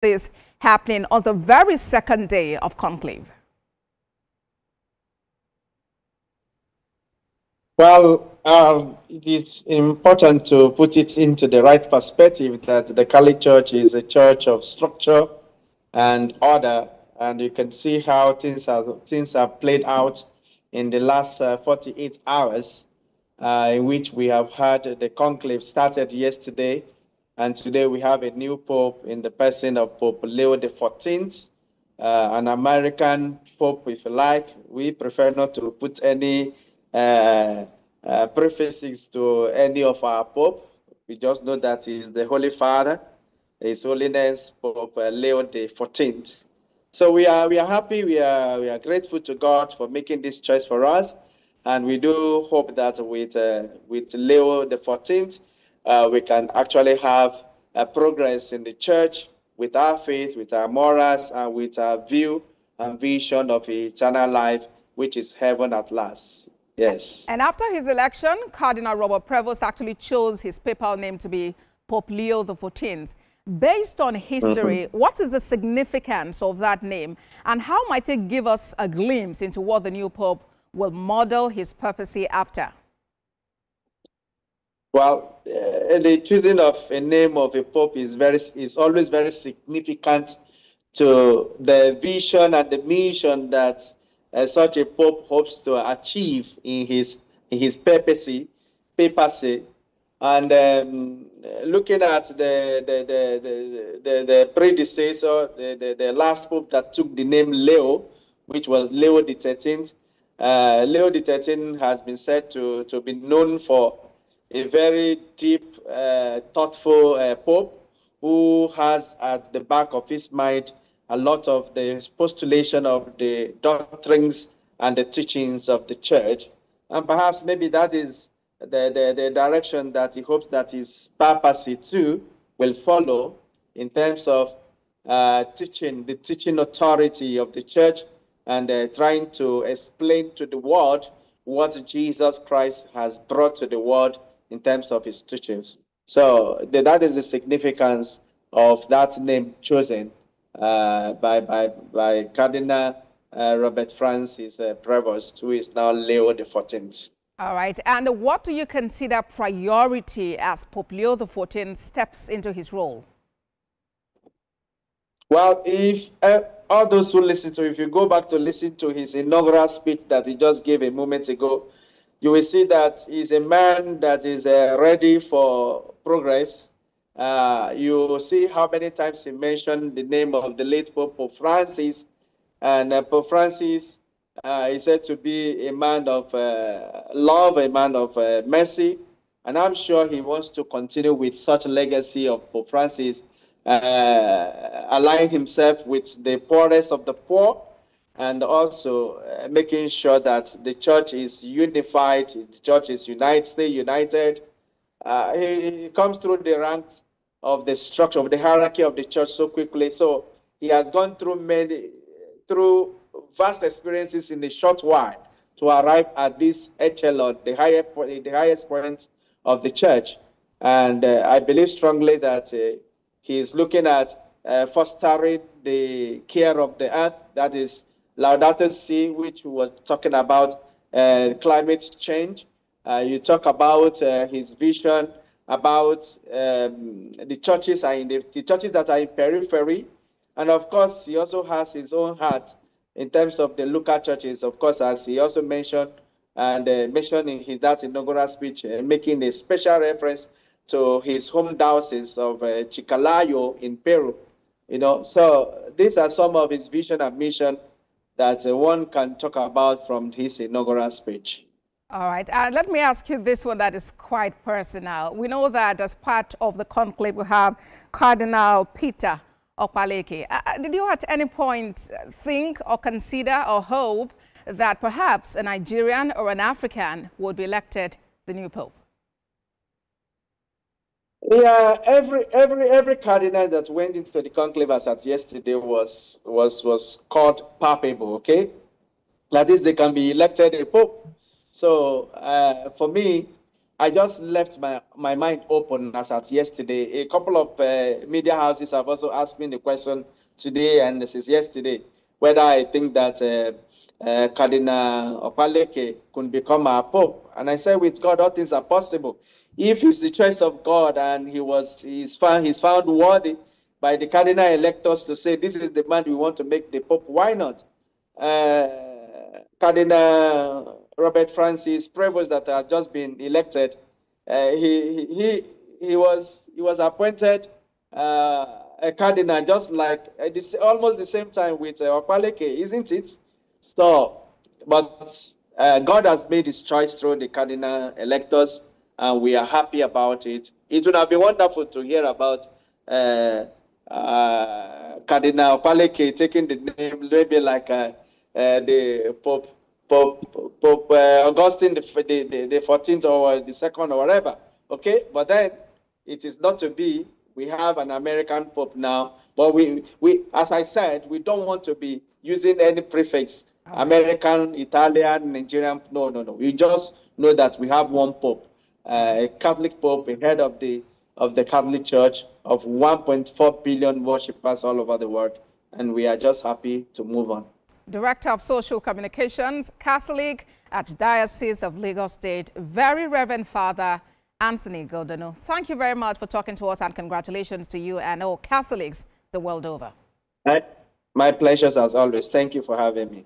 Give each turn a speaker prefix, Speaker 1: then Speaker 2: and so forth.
Speaker 1: this happening on the very second day of conclave?
Speaker 2: Well, it is important to put it into the right perspective that the Catholic Church is a church of structure and order, and you can see how things have played out in the last 48 hours, in which we have had the conclave started yesterday, and today we have a new pope in the person of Pope Leo XIV, an American pope, if you like. We prefer not to put any prefixes to any of our pope. We just know that he is the Holy Father, His Holiness Pope Leo XIV. So we are happy. We are grateful to God for making this choice for us, and we do hope that with Leo XIV, we can actually have progress in the church with our faith, with our morals, and with our view and vision of eternal life, which is heaven at last. Yes.
Speaker 1: And after his election, Cardinal Robert Prevost actually chose his papal name to be Pope Leo XIV. Based on history, what is the significance of that name, and how might it give us a glimpse into what the new pope will model his papacy after?
Speaker 2: Well, the choosing of a name of a pope is always very significant to the vision and the mission that such a pope hopes to achieve in his papacy. And looking at the predecessor, the last pope that took the name Leo, which was Leo XIII, Leo XIII has been said to be known for a very deep, thoughtful pope who has at the back of his mind a lot of the postulation of the doctrines and the teachings of the church. And perhaps maybe that is the direction that he hopes that his papacy too will follow in terms of the teaching authority of the church, and trying to explain to the world what Jesus Christ has brought to the world in terms of his teachings. So that is the significance of that name chosen by Cardinal Robert Francis Prevost, who is now Leo XIV.
Speaker 1: All right. And what do you consider priority as Pope Leo XIV steps into his role?
Speaker 2: Well, if all those who listen to, if you go back to listen to his inaugural speech that he just gave a moment ago, you will see that he's a man that is ready for progress. You will see how many times he mentioned the name of the late Pope Francis, and Pope Francis is said to be a man of love, a man of mercy, and I'm sure he wants to continue with such a legacy of Pope Francis, aligning himself with the poorest of the poor, and also making sure that the church is unified, the church is stay united. He comes through the ranks of the structure, of the hierarchy of the church so quickly. So he has gone through vast experiences in a short while to arrive at this echelon, the highest point of the church. And I believe strongly that he is looking at fostering the care of the earth, that is Laudato Si, which was talking about climate change. You talk about his vision about the churches the churches that are in periphery, and of course he also has his own heart in terms of the local churches. Of course, as he also mentioned mentioned in that inaugural speech, making a special reference to his home diocese of Chiclayo in Peru. So these are some of his vision and mission that one can talk about from his inaugural speech.
Speaker 1: All right. Let me ask you this one that is quite personal. We know that as part of the conclave, we have Cardinal Peter Okpaleke. Did you at any point think or consider or hope that perhaps a Nigerian or an African would be elected the new pope?
Speaker 2: Yeah, every cardinal that went into the conclave as at yesterday was called papable, okay? That is, they can be elected a pope. So for me, I just left my mind open as at yesterday. A couple of media houses have also asked me the question today and this is yesterday, whether I think that Cardinal Opaleke could become our Pope. And I said, with God, all things are possible. If it's the choice of God and he's found worthy by the cardinal electors to say, this is the man we want to make the Pope, why not? Cardinal Robert Francis Prevost, that had just been elected, he was appointed a cardinal just like almost the same time with Opaleke, isn't it? So, but God has made his choice through the cardinal electors, and we are happy about it. It would have been wonderful to hear about Cardinal Opaleke taking the name, maybe like the Pope Augustine the 14th or the 2nd or whatever. Okay, but then it is not to be. We have an American Pope now, but we as I said, we don't want to be using any prefix, American, Italian, Nigerian. No. We just know that we have one Pope, a Catholic Pope, a head of the Catholic Church of 1.4 billion worshippers all over the world, and we are just happy to move on.
Speaker 1: Director of Social Communications, Catholic at Diocese of Lagos State, Very Reverend Father Anthony Godonu. Thank you very much for talking to us, and congratulations to you and all Catholics the world over.
Speaker 2: My pleasure as always. Thank you for having me.